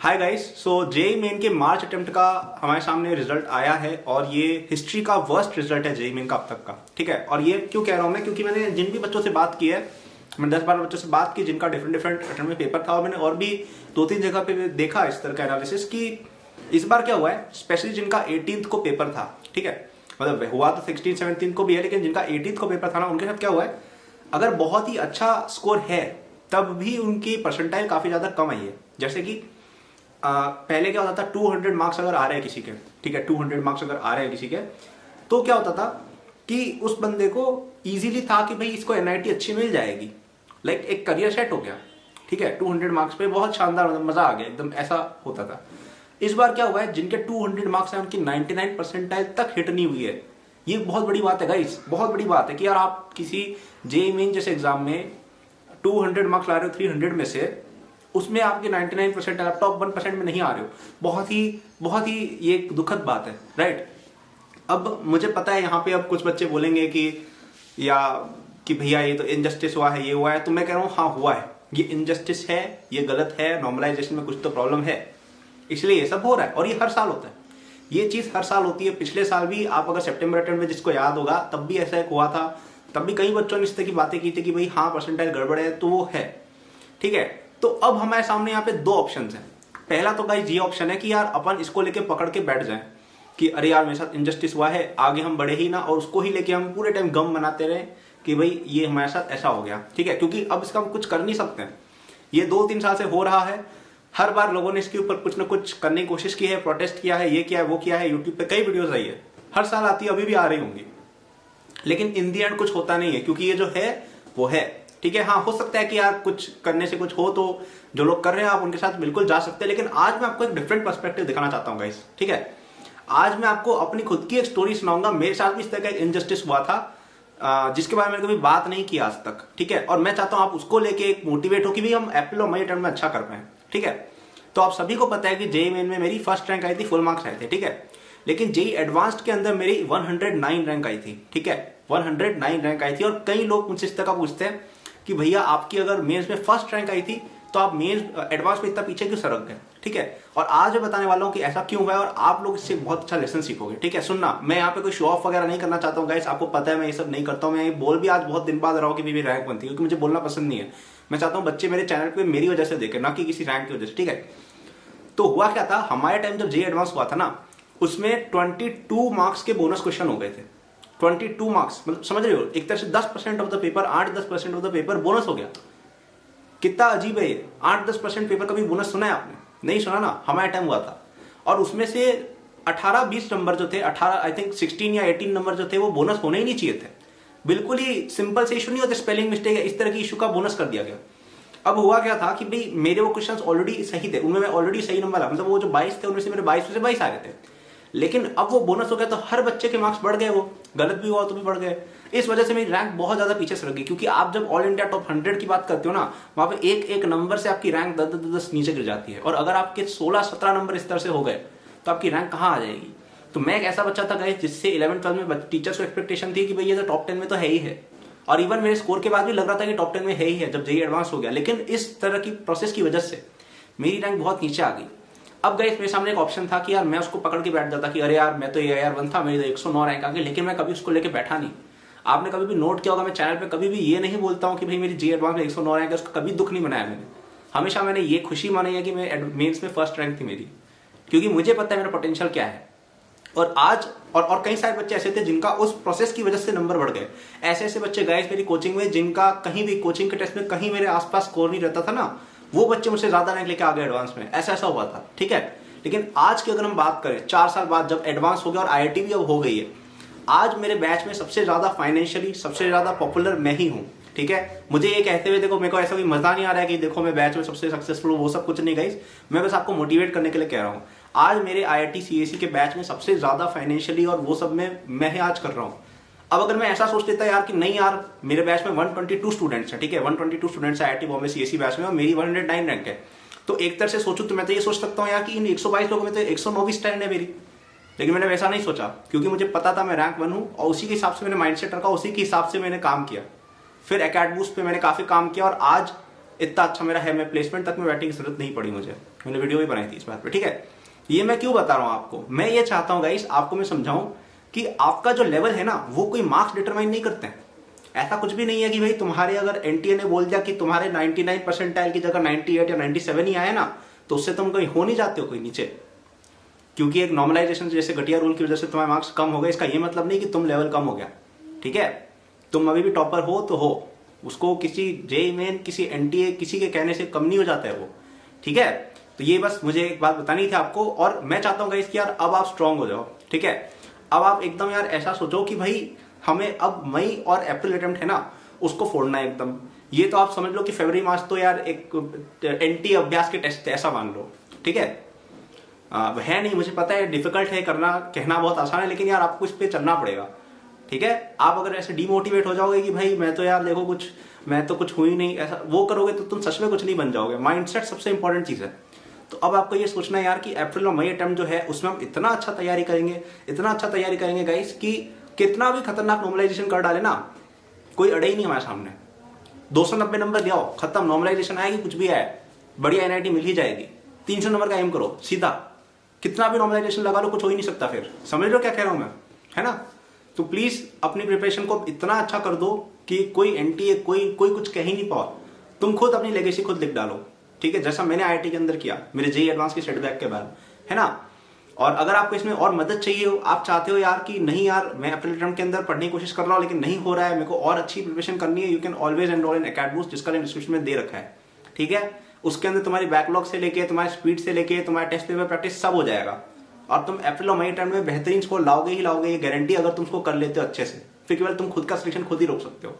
हाय guys. So JEE Main के March attempt का हमारे सामने रिजल्ट आया है और ये हिस्ट्री का वर्स्ट रिजल्ट है जेई मेन का अब तक का। ठीक है, और ये क्यों कह रहा हूँ मैं, क्योंकि मैंने जिन भी बच्चों से बात की है, मैंने 10-12 बच्चों से बात की जिनका डिफरेंट अटेम्प्ट में पेपर था, और मैंने और भी 2-3 जगह पे देखा इस तरह का एनालिसिस कि इस बार क्या हुआ है, स्पेशली जिनका 18th को पेपर था, ठीक है, मतलब हुआ तो 16-17 को भी है, लेकिन जिनका 18th को पेपर था ना, उनके साथ क्या हुआ है, अगर बहुत ही अच्छा स्कोर है तब भी उनकी परसेंटाइल काफी ज्यादा कम आई है। जैसे कि पहले क्या होता था, 200 मार्क्स अगर आ रहे हैं किसी के, ठीक है, 200 मार्क्स अगर आ रहे हैं किसी के, तो क्या होता था कि उस बंदे को इजीली था कि भाई इसको एनआईटी अच्छी मिल जाएगी, लाइक एक करियर सेट हो गया, ठीक है, 200 मार्क्स पे बहुत शानदार, मजा आ गया एकदम, ऐसा होता था। इस बार क्या हुआ है, जिनके 200 मार्क्स हैं उनकी 99 परसेंटाइल तक हिट नहीं हुई है। ये बहुत बड़ी बात है गाइस, बहुत बड़ी बात है कि यार आप किसी जेईई मेन जैसे एग्जाम में 200 मार्क्स ला रहे हो 300 में से, उसमें आपके 99% आप टॉप 1% में नहीं आ रहे हो। बहुत ही ये एक दुखद बात है, राइट। अब मुझे पता है यहाँ पे अब कुछ बच्चे बोलेंगे कि भैया ये तो इनजस्टिस हुआ है, ये हुआ है, तो मैं कह रहा हूँ हाँ हुआ है, ये इनजस्टिस है, ये गलत है, नॉर्मलाइजेशन में कुछ तो प्रॉब्लम है, इसलिए ये सब हो रहा है। और ये हर साल होता है, ये चीज हर साल होती है। पिछले साल भी आप अगर सितंबर अटेम्प्ट में जिसको याद होगा, तब भी ऐसा एक हुआ था, तब भी कई बच्चों ने इस तरह की बातें की थी कि भाई हाँ परसेंटाइल गड़बड़ है, तो वो है, ठीक है। तो अब हमारे सामने यहाँ पे दो ऑप्शन हैं। पहला तो गाइस ये ऑप्शन है कि यार अपन इसको लेके पकड़ के बैठ जाएं कि अरे यार मेरे साथ इनजस्टिस हुआ है, आगे हम बढ़े ही ना, और उसको ही लेके हम पूरे टाइम गम मनाते रहे कि भाई ये हमारे साथ ऐसा हो गया, ठीक है, क्योंकि अब इसका हम कुछ कर नहीं सकते हैं। ये 2-3 साल से हो रहा है, हर बार लोगों ने इसके ऊपर कुछ ना कुछ करने की कोशिश की है, प्रोटेस्ट किया है, ये किया है, वो किया है, यूट्यूब पे कई वीडियोस आई है, हर साल आती है, अभी भी आ रही होंगी, लेकिन इन दी एंड कुछ होता नहीं है, क्योंकि ये जो है वो है, ठीक है। हाँ, हो सकता है कि यार कुछ करने से कुछ हो, तो जो लोग कर रहे हैं आप उनके साथ बिल्कुल जा सकते हैं, लेकिन आज मैं आपको एक डिफरेंट पर्सपेक्टिव दिखाना चाहता हूँ गाइस, ठीक है। आज मैं आपको अपनी खुद की एक स्टोरी सुनाऊंगा। मेरे साथ भी इस तरह का एक इनजस्टिस हुआ था जिसके बारे में कभी बात नहीं की आज तक, ठीक है, और मैं चाहता हूं आप उसको लेके एक मोटिवेट हो कि भाई हम अप्रैल और मई अटेम्प्ट में अच्छा कर पाए, ठीक है। तो आप सभी को पता है कि जेईई मेन में मेरी फर्स्ट रैंक आई थी, फुल मार्क्स आए थे, ठीक है, लेकिन जेईई एडवांस्ड के अंदर मेरी 109 रैंक आई थी, ठीक है, 109 रैंक आई थी। और कई लोग मुझसे इस तरह का पूछते हैं कि भैया आपकी अगर मेंस में फर्स्ट रैंक आई थी तो आप मेंस एडवांस में इतना पीछे क्यों सरक गए, ठीक है। और आज मैं बताने वाला हूं कि ऐसा क्यों हुआ है और आप लोग इससे बहुत अच्छा लेसन सीखोगे, ठीक है। सुनना, मैं यहाँ पे कोई शो ऑफ वगैरह नहीं करना चाहता हूँ गाइस, आपको पता है मैं ये सब नहीं करता हूँ। मैं ये बोल भी आज बहुत दिन बाद रहा हूँ कि मेरी रैंक बनती है, क्योंकि मुझे बोलना पसंद नहीं है। मैं चाहता हूँ बच्चे मेरे चैनल पे मेरी वजह से देखें, ना कि किसी रैंक की वजह से, ठीक है। तो हुआ क्या था, हमारे टाइम जब जेईई एडवांस हुआ था ना, उसमें 22 मार्क्स के बोनस क्वेश्चन हो गए थे। 22 मार्क्स, मतलब समझ रहे हो, एक तरह से 10% of the paper, 8-10% of the paper bonus हो गया। कितना अजीब है ये, 8-10% पेपर कभी बोनस सुना है आपने? नहीं सुना ना, हमारे टाइम हुआ था। और उसमें से 18-20 नंबर जो थे, 18 आई थिंक 16 या 18 नंबर जो थे, वो बोनस होने ही नहीं चाहिए थे। बिल्कुल ही सिंपल से इशू नहीं होते, स्पेलिंग मिस्टेक है, इस तरह की इशू का बोनस कर दिया गया। अब हुआ क्या था कि भाई मेरे वो क्वेश्चंस ऑलरेडी सही थे, उनमें मैं ऑलरेडी सही नंबर आ, मतलब वो जो 22 थे उनमें से मेरे 22 में से 22 आ गए थे। लेकिन अब वो बोनस हो गया तो हर बच्चे के मार्क्स बढ़ गए, वो गलत भी हुआ तो भी बढ़ गए। इस वजह से मेरी रैंक बहुत ज्यादा पीछे सरक गई, क्योंकि आप जब ऑल इंडिया टॉप 100 की बात करते हो ना, वहां पे एक एक नंबर से आपकी रैंक 10 नीचे गिर जाती है। और अगर आपके 16-17 नंबर इस तरह से हो गए तो आपकी रैंक कहाँ आ जाएगी। तो मैं एक ऐसा बच्चा था गाइस जिससे 11th-12 में टीचर्स को एक्सपेक्टेशन थी कि भाई ये तो टॉप 10 में तो है ही है, और इवन मेरे स्कोर के बाद भी लग रहा था कि टॉप 10 में है ही है जब जेईई एडवांस हो गया। लेकिन इस तरह की प्रोसेस की वजह से मेरी रैंक बहुत नीचे आ गई। अब गाइस मेरे सामने एक ऑप्शन था कि यार मैं उसको पकड़ के बैठ जाता कि अरे यार मैं तो AIR1 था, मेरी तो 109 रैंक आ गई, लेकिन मैं कभी उसको लेके बैठा नहीं। आपने कभी भी नोट किया होगा, मैं चैनल पे कभी भी ये नहीं बोलता हूँ कि भाई मेरी जेईई एडवांस में 109 रैंक है, उसका कभी दुख नहीं मनाया मैंने। हमेशा मैंने ये खुशी मानी है कि मैं मेंस में फर्स्ट रैंक थी मेरी, क्योंकि मुझे पता है मेरा पोटेंशियल क्या है। और आज और कई सारे बच्चे ऐसे थे जिनका उस प्रोसेस की वजह से नंबर बढ़ गए। ऐसे बच्चे गाइस मेरी कोचिंग में, जिनका कहीं भी कोचिंग के टेस्ट में कहीं मेरे आसपास स्कोर नहीं रहता था ना, वो बच्चे मुझसे ज्यादा रैंक लेके आ गए एडवांस में, ऐसा हुआ था, ठीक है। लेकिन आज की अगर हम बात करें 4 साल बाद जब एडवांस हो गया और IIT भी अब हो गई है, आज मेरे बैच में सबसे ज्यादा फाइनेंशियली सबसे ज्यादा पॉपुलर मैं ही हूँ, ठीक है। मुझे ये कहते हुए देखो, मेरे को ऐसा कोई मजा नहीं आ रहा है कि देखो मैं बैच में सबसे सक्सेसफुल हूँ, वो सब कुछ नहीं गाइस, मैं बस आपको मोटिवेट करने के लिए कह रहा हूँ। आज मेरे IIT CAC के बैच में सबसे ज्यादा फाइनेंशियली और वो सब में मैं ही आज कर रहा हूँ। अब अगर मैं ऐसा सोच लेता यार कि नहीं यार मेरे बैच में 122 स्टूडेंट्स हैं, ठीक है, 122 स्टूडेंट्स है IIT बॉम्बे CAC बैच में, और मेरी 109 रैंक है, तो एक तरह से सोचूं तो मैं तो ये सोच सकता हूँ यार कि इन 122 लोगों में तो 109 स्टैंड है मेरी। लेकिन मैंने वैसा नहीं सोचा, क्योंकि मुझे पता था मैं रैंक 1 हूँ, और उसी के हिसाब से मैंने माइंडसेट रखा, उसी के हिसाब से मैंने काम किया। फिर एकेडमी पे मैंने काफी काम किया, और आज इतना अच्छा मेरा है, मैं प्लेसमेंट तक में बैठने की जरूरत नहीं पड़ी मुझे। मैंने वीडियो भी बनाई थी इस बात पे, ठीक है। ये मैं क्यों बता रहा हूँ आपको, मैं ये चाहता हूँ गाइस आपको मैं समझाऊं कि आपका जो लेवल है ना वो कोई मार्क्स डिटरमाइन नहीं करते हैं। ऐसा कुछ भी नहीं है कि भाई तुम्हारे अगर एनटीए ने बोल दिया कि तुम्हारे 99 परसेंटाइल की जगह 98 या 97 ही आए ना, तो उससे तुम कहीं हो नहीं जाते हो कोई नीचे, क्योंकि एक नॉर्मलाइजेशन जैसे घटिया रूल की वजह से तुम्हारे मार्क्स कम हो गए, इसका ये मतलब नहीं कि तुम लेवल कम हो गया, ठीक है। तुम अभी भी टॉपर हो तो हो, उसको किसी जेईई मेन, किसी एनटीए, किसी के कहने से कम नहीं हो जाता है वो, ठीक है। तो ये बस मुझे एक बात बतानी थी आपको, और मैं चाहता हूँ गाइस कि यार अब आप स्ट्रांग हो जाओ, ठीक है। अब आप एकदम यार ऐसा सोचो कि भाई हमें अब मई और अप्रैल अटेम्प्ट है ना उसको फोड़ना है एकदम। ये तो आप समझ लो कि फरवरी मार्च तो यार एक एनटी अभ्यास के टेस्ट ऐसा मान लो, ठीक है। है नहीं, मुझे पता है डिफिकल्ट है करना, कहना बहुत आसान है, लेकिन यार आपको इस पे चलना पड़ेगा, ठीक है। आप अगर ऐसे डिमोटिवेट हो जाओगे कि भाई मैं तो यार देखो कुछ, मैं तो कुछ हुई नहीं, ऐसा वो करोगे तो तुम सच में कुछ नहीं बन जाओगे। माइंडसेट सबसे इंपॉर्टेंट चीज है। तो अब आपको ये सोचना है यार कि अप्रैल और मई अटेम्प्ट जो है उसमें हम इतना अच्छा तैयारी करेंगे, इतना अच्छा तैयारी करेंगे गाइस कि कितना भी खतरनाक नॉर्मलाइजेशन कर डाले ना कोई अड़े ही नहीं हमारे सामने। 290 नंबर ले आओ, खत्म, नॉर्मलाइजेशन आएगी, कुछ भी आए, बढ़िया एनआईटी मिल ही जाएगी। 300 नंबर का एम करो सीधा, कितना भी नॉर्मलाइजेशन लगा लो कुछ हो ही नहीं सकता। फिर समझ लो क्या कह रहा हूं मैं, है ना। तो प्लीज अपनी प्रिपरेशन को इतना अच्छा कर दो कि कोई एनटीए कोई कुछ कह ही नहीं पाओ। तुम खुद अपनी लेगेसी खुद लिख डालो, ठीक है, जैसा मैंने आईआईटी के अंदर किया मेरे जेईई एडवांस के सेटबैक के बाद, है ना। और अगर आपको इसमें और मदद चाहिए हो, आप चाहते हो यार कि नहीं यार मैं अप्रैल अटेम्प्ट के अंदर पढ़ने की कोशिश कर रहा हूं लेकिन नहीं हो रहा है, मेरे को और अच्छी प्रिपरेशन करनी है, यू कैन ऑलवेज एनरोल इन अकेडबूस्ट, जिसका लिंक डिस्क्रिप्शन में दे रखा है, ठीक है। उसके अंदर तुम्हारी बैकलॉग से लेके तुम्हारी स्पीड से लेके तुम्हारा टेस्ट पेपर प्रैक्टिस सब हो जाएगा, और तुम अप्रैल और मई अटेम्प्ट में बेहतरीन स्कोर लाओगे ही लाओगे, ये गारंटी, अगर तुम उसको कर लेते हो अच्छे से। फिर केवल तुम खुद का सिलेक्शन खुद ही रोक सकते हो।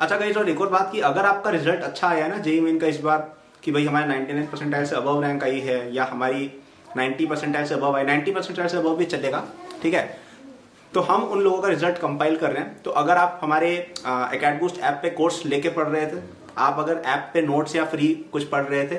अच्छा गाइस, और एक और बात कि अगर आपका रिजल्ट अच्छा आया ना जेईई मेन का इस बार, कि भाई हमारे 99 परसेंटाइल से अबव रैंक आई है, या हमारी 90 परसेंटाइल से अबव आई, 90 परसेंटाइल से अबव भी चलेगा, ठीक है। तो हम उन लोगों का रिजल्ट कंपाइल कर रहे हैं। तो अगर आप हमारे अकेडबूस्ट ऐप पे कोर्स लेके पढ़ रहे थे, आप अगर ऐप पे नोट्स या फ्री कुछ पढ़ रहे थे,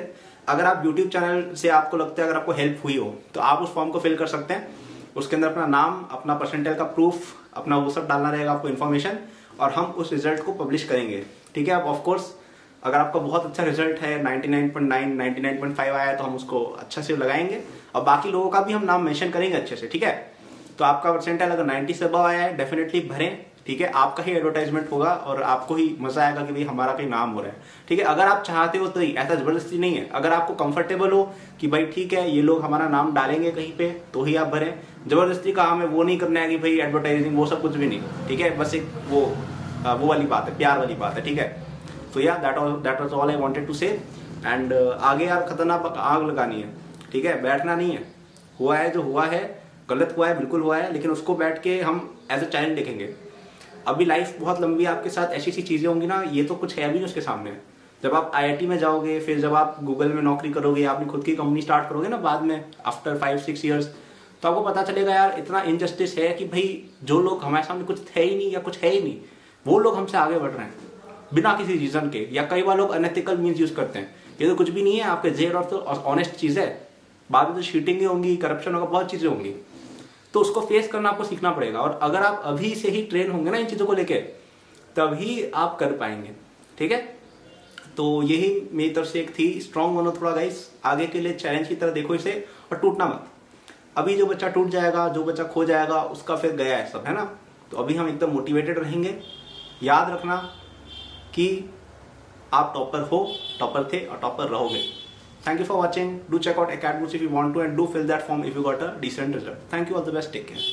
अगर आप यूट्यूब चैनल से आपको लगता है अगर आपको हेल्प हुई हो, तो आप उस फॉर्म को फिल कर सकते हैं। उसके अंदर अपना नाम, अपना परसेंटाइल का प्रूफ, अपना वो सब डालना रहेगा आपको इन्फॉर्मेशन, और हम उस रिजल्ट को पब्लिश करेंगे, ठीक है। अब ऑफकोर्स अगर आपका बहुत अच्छा रिजल्ट है 99.9 99.5 आया है तो हम उसको अच्छा से लगाएंगे, और बाकी लोगों का भी हम नाम मेंशन करेंगे अच्छे से, ठीक है। तो आपका परसेंटाइल अगर 90 से अबव आया है डेफिनेटली भरें, ठीक है। आपका ही एडवर्टाइजमेंट होगा और आपको ही मजा आएगा कि भाई हमारा कहीं नाम हो रहा है, ठीक है। अगर आप चाहते हो तो ऐसा जबरदस्ती नहीं है, अगर आपको कंफर्टेबल हो कि भाई ठीक है ये लोग हमारा नाम डालेंगे कहीं पे तो ही आप भरें। जबरदस्ती का हमें वो नहीं करना है कि भाई एडवर्टाइजिंग वो सब कुछ भी नहीं, ठीक है। बस एक वो वाली बात है, प्यार वाली बात है, ठीक है। तो या that was all I wanted to say. And आगे यार खतरनाक आग लगानी है, ठीक है, बैठना नहीं है। हुआ है जो हुआ है, गलत हुआ है, बिल्कुल हुआ है, लेकिन उसको बैठ के हम एज अ चैलेंज देखेंगे। अभी लाइफ बहुत लंबी है आपके साथ, ऐसी चीजें होंगी ना, ये तो कुछ है अभी नहीं उसके सामने। जब आप आईआईटी में जाओगे, फिर जब आप गूगल में नौकरी करोगे, अपनी खुद की कंपनी स्टार्ट करोगे ना बाद में आफ्टर 5-6 ईयर्स, तो आपको पता चलेगा यार इतना इनजस्टिस है कि भाई जो लोग हमारे सामने कुछ थे ही नहीं या कुछ है ही नहीं, वो लोग हमसे आगे बढ़ रहे हैं बिना किसी रीजन के, या कई बार लोग अनएथिकल मीन्स यूज करते हैं। ये तो कुछ भी नहीं है, आपके जेड और तो ऑनेस्ट चीज है, बाद में तो चीटिंग होंगी, करप्शन होगा, बहुत चीजें होंगी। तो उसको फेस करना आपको सीखना पड़ेगा, और अगर आप अभी से ही ट्रेन होंगे ना इन चीजों को लेके, तभी आप कर पाएंगे, ठीक है। तो यही मेरी तरफ से एक थी, स्ट्रांग बनो थोड़ा गाइस, आगे के लिए चैलेंज की तरह देखो इसे, और टूटना मत। अभी जो बच्चा टूट जाएगा, जो बच्चा खो जाएगा, उसका फिर गया है सब, है ना। तो अभी हम एकदम मोटिवेटेड रहेंगे। याद रखना कि आप टॉपर हो, टॉपर थे और टॉपर रहोगे। Thank you for watching. Do check out Acadboost if you want to, and do fill that form if you got a decent result. Thank you. All the best. Take care.